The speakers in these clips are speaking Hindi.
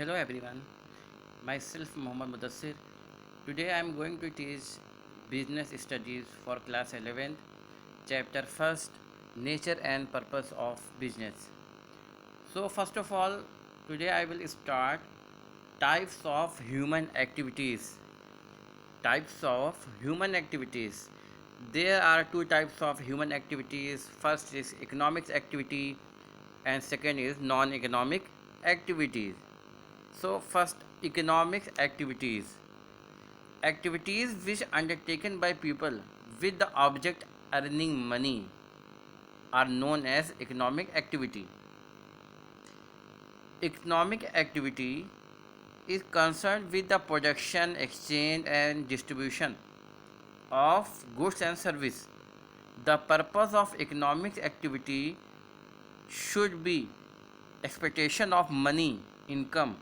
Hello everyone, myself Mohammad Mudassir. Today I am going to teach business studies for class 11th, chapter 1st, nature and purpose of business. So first of all, today I will start types of human activities. Types of human activities. There are two types of human activities. First is economics activity and second is non-economic activities. So first, economic activities. Activities which undertaken by people with the object earning money are known as economic activity. Economic activity is concerned with the production, exchange and distribution of goods and service. The purpose of economic activity should be expectation of money, income,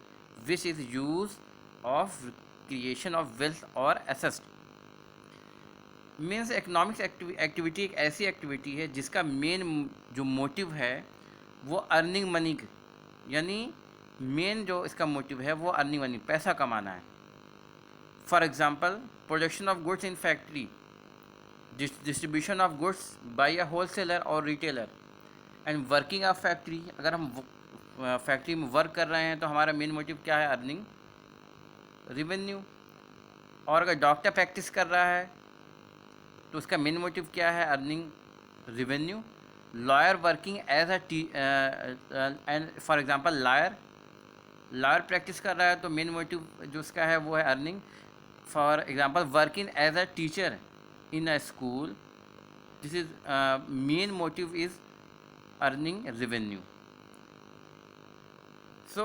which is use of creation of wealth or assets. Means economics activity एक ऐसी एक्टिविटी है जिसका मेन जो मोटिव है वो अर्निंग मनी, यानी मेन जो इसका मोटिव है वो अर्निंग मनी, पैसा कमाना है. For example, production of goods in factory, distribution of goods by a wholesaler और retailer and working of factory. अगर हम फैक्ट्री में वर्क कर रहे हैं तो हमारा मेन मोटिव क्या है? Earning revenue. और अगर डॉक्टर प्रैक्टिस कर रहा है तो उसका मेन मोटिव क्या है? Earning revenue. Lawyer working as a and for example lawyer practice कर रहा है तो मेन मोटिव जो उसका है वो है earning. For example, working as a teacher in a school, this is main motive is earning revenue. So,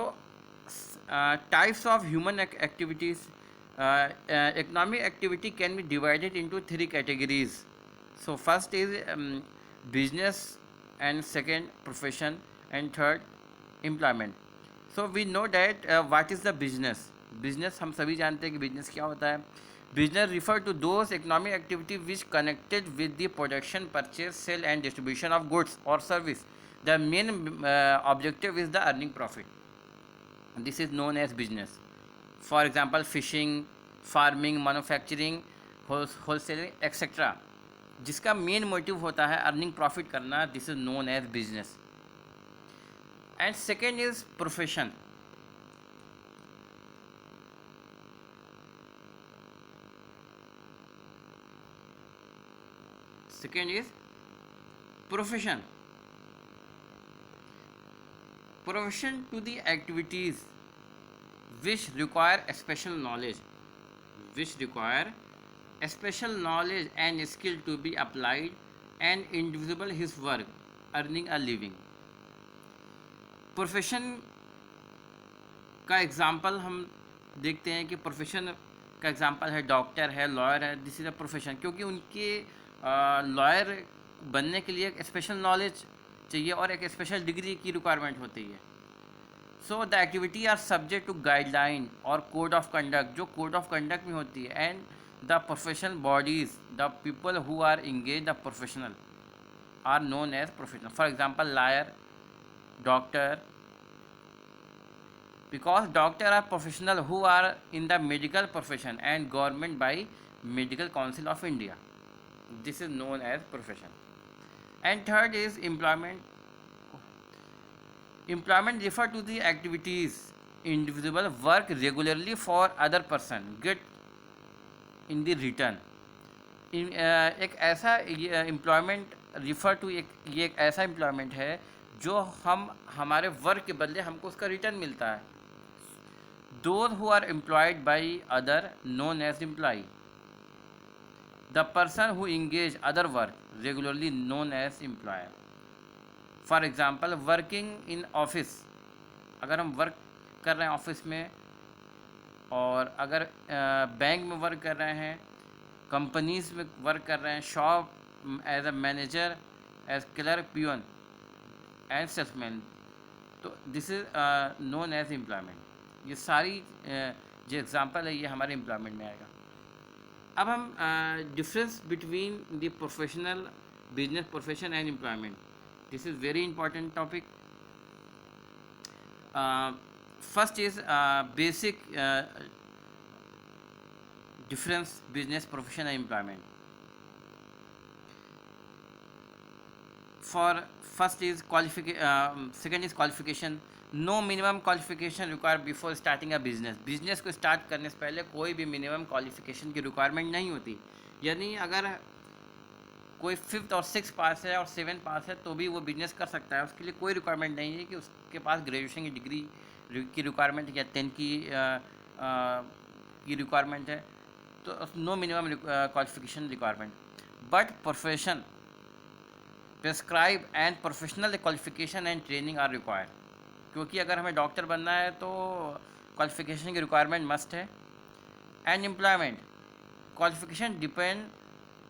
types of human activities. Economic activity can be divided into three categories. So first is business, and second profession, and third employment. So we know that what is the business. Business हम सभी जानते हैं कि business क्या होता है. Business refer to those economic activity which connected with the production, purchase, sale and distribution of goods or service. The main objective is the earning profit. This is known as business. For example, fishing, farming, manufacturing, wholesaling, etc. जिसका मेन मोटिव होता है अर्निंग प्रॉफिट करना, this is known as business. And second is profession. Second is profession. Profession to the activities which require special knowledge, and skill to be applied, and individual his work earning a living. Profession का एग्जांपल हम देखते हैं कि प्रोफेशन का एग्जांपल है डॉक्टर है, लॉयर है. दिस इज़ अ प्रोफेशन, क्योंकि उनके लॉयर बनने के लिए एक स्पेशल नॉलेज चाहिए और एक स्पेशल डिग्री की रिक्वायरमेंट होती है. So the activity are subject to guideline और कोड ऑफ कंडक्ट, जो कोड ऑफ कंडक्ट में होती है. And the professional bodies, the people who are engage the professional are known as professional. For example, lawyer, doctor, because doctor are professional who are in the medical profession and government by Medical Council of India. This is known as profession. And third is employment. Employment refer to the activities individual work regularly for other person get in the return. एक ऐसा एम्प्लॉयमेंट रिफ़र टू ये एक ऐसा एम्प्लॉयमेंट है जो हम हमारे वर्क के बदले हमको उसका रिटर्न मिलता है. Those who are employed by other known as employee. The person who engage other work regularly known as employer. For example, working in office. अगर हम वर्क कर रहे हैं ऑफिस में, और अगर बैंक में वर्क कर रहे हैं, कंपनीज में वर्क कर रहे हैं, shop as a manager, as clerk, peon and salesman, तो this is known as employment. ये सारी जो एग्ज़ाम्पल है ये हमारे एम्प्लॉयमेंट में आएगा. अब हम difference between the professional, business, profession and employment. This is very important topic. first is basic difference business profession and employment. For first is second is qualification. No minimum qualification require before starting a business. Business को स्टार्ट करने से पहले कोई भी मिनिमम क्वालिफिकेशन की रिक्वायरमेंट नहीं होती. यानी अगर कोई 5th और 6th पास है और 7th पास है तो भी वो बिजनेस कर सकता है. उसके लिए कोई रिक्वायरमेंट नहीं है कि उसके पास ग्रेजुएशन की डिग्री की रिक्वायरमेंट या 10 की रिक्वायरमेंट है. तो no minimum qualification requirement. But profession prescribe and professional qualification and training are required. क्योंकि अगर हमें डॉक्टर बनना है तो क्वालिफिकेशन की रिक्वायरमेंट मस्ट है. And employment qualification depend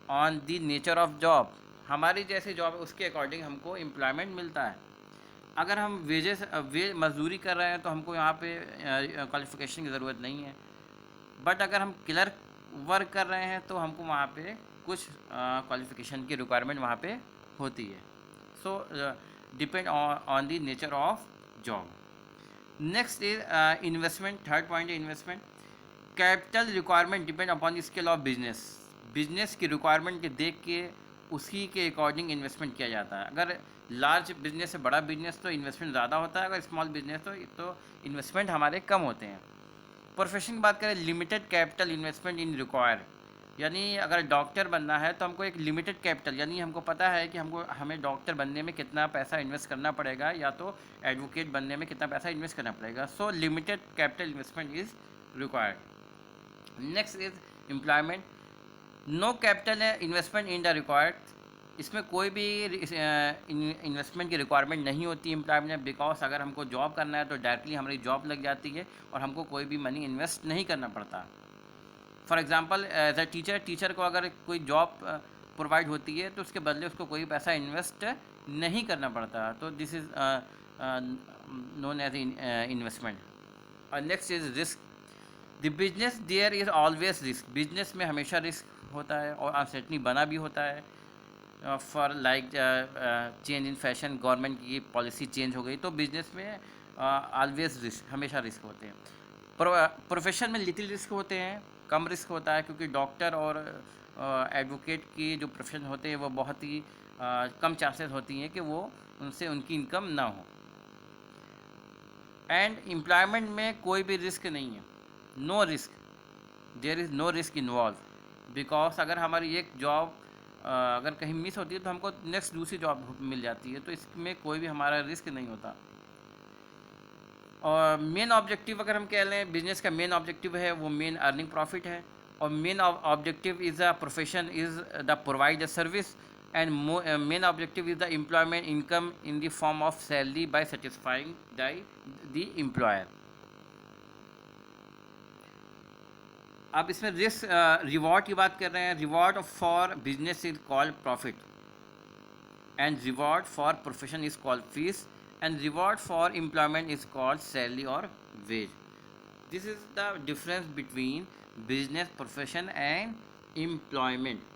on the nature of job. हमारी जैसी जॉब है उसके अकॉर्डिंग हमको एम्प्लॉयमेंट मिलता है. अगर हम मजदूरी कर रहे हैं तो हमको यहाँ पे क्वालिफिकेशन की ज़रूरत नहीं है. बट अगर हम क्लर्क वर्क कर रहे हैं तो हमको वहाँ पे कुछ क्वालिफिकेशन की रिक्वायरमेंट वहाँ पे होती है. So depend on the nature of job. Next is investment. Third point है investment. Capital requirement depend upon the scale of business. Business की रिक्वायरमेंट के देख के उसी के अकॉर्डिंग इन्वेस्टमेंट किया जाता है. अगर लार्ज बिजनेस है, बड़ा बिजनेस, तो इन्वेस्टमेंट ज़्यादा होता है. अगर स्मॉल बिजनेस तो इन्वेस्टमेंट हमारे कम होते हैं. प्रोफेशन की बात करें, लिमिटेड कैपिटल इन्वेस्टमेंट इन रिक्वायर. यानी अगर डॉक्टर बनना है तो हमको एक लिमिटेड कैपिटल, यानी हमको पता है कि हमें डॉक्टर बनने में कितना पैसा इन्वेस्ट करना पड़ेगा या तो एडवोकेट बनने में कितना पैसा इन्वेस्ट करना पड़ेगा. So limited capital investment is required. Next is employment. No capital investment in the required. इसमें कोई भी इन्वेस्टमेंट की रिक्वायरमेंट नहीं होती एम्प्लॉयमेंट में. बिकॉज अगर हमको जॉब करना है तो डायरेक्टली हमारी जॉब लग जाती है और हमको कोई भी मनी इन्वेस्ट नहीं करना पड़ता. For example as a teacher को अगर कोई जॉब प्रोवाइड होती है तो उसके बदले उसको कोई पैसा इन्वेस्ट नहीं करना पड़ता. तो this is known as investment. और next is risk. The business there is always risk. Business में हमेशा रिस्क होता है और अनसर्टनी बना भी होता है. For like change in fashion, government की पॉलिसी चेंज हो गई तो बिजनेस में ऑलवेज रिस्क, हमेशा रिस्क होते हैं. प्रोफेशन में लिटिल रिस्क होते हैं, कम रिस्क होता है. क्योंकि डॉक्टर और एडवोकेट की जो प्रोफेशन होते हैं वो बहुत ही कम चांसेस होती हैं कि वो उनसे उनकी इनकम ना हो. एंड एम्प्लॉयमेंट में कोई भी रिस्क नहीं है. No risk. There is no risk involve. Because अगर हमारी एक जॉब अगर कहीं मिस होती है तो हमको नेक्स्ट दूसरी जॉब मिल जाती है. तो इसमें कोई भी हमारा रिस्क नहीं होता. और मेन ऑब्जेक्टिव अगर हम कह लें, बिजनेस का मेन ऑब्जेक्टिव है वो मेन अर्निंग प्रॉफिट है. और main objective is a profession is the provide the service. And main objective is the employment income in the form of salary by satisfying the employer. अब इसमें रिस्क रिवॉर्ड की बात कर रहे हैं. Reward for business is called profit and reward for profession is called fees and reward for employment is called salary or wage. This is the difference between business, profession and employment.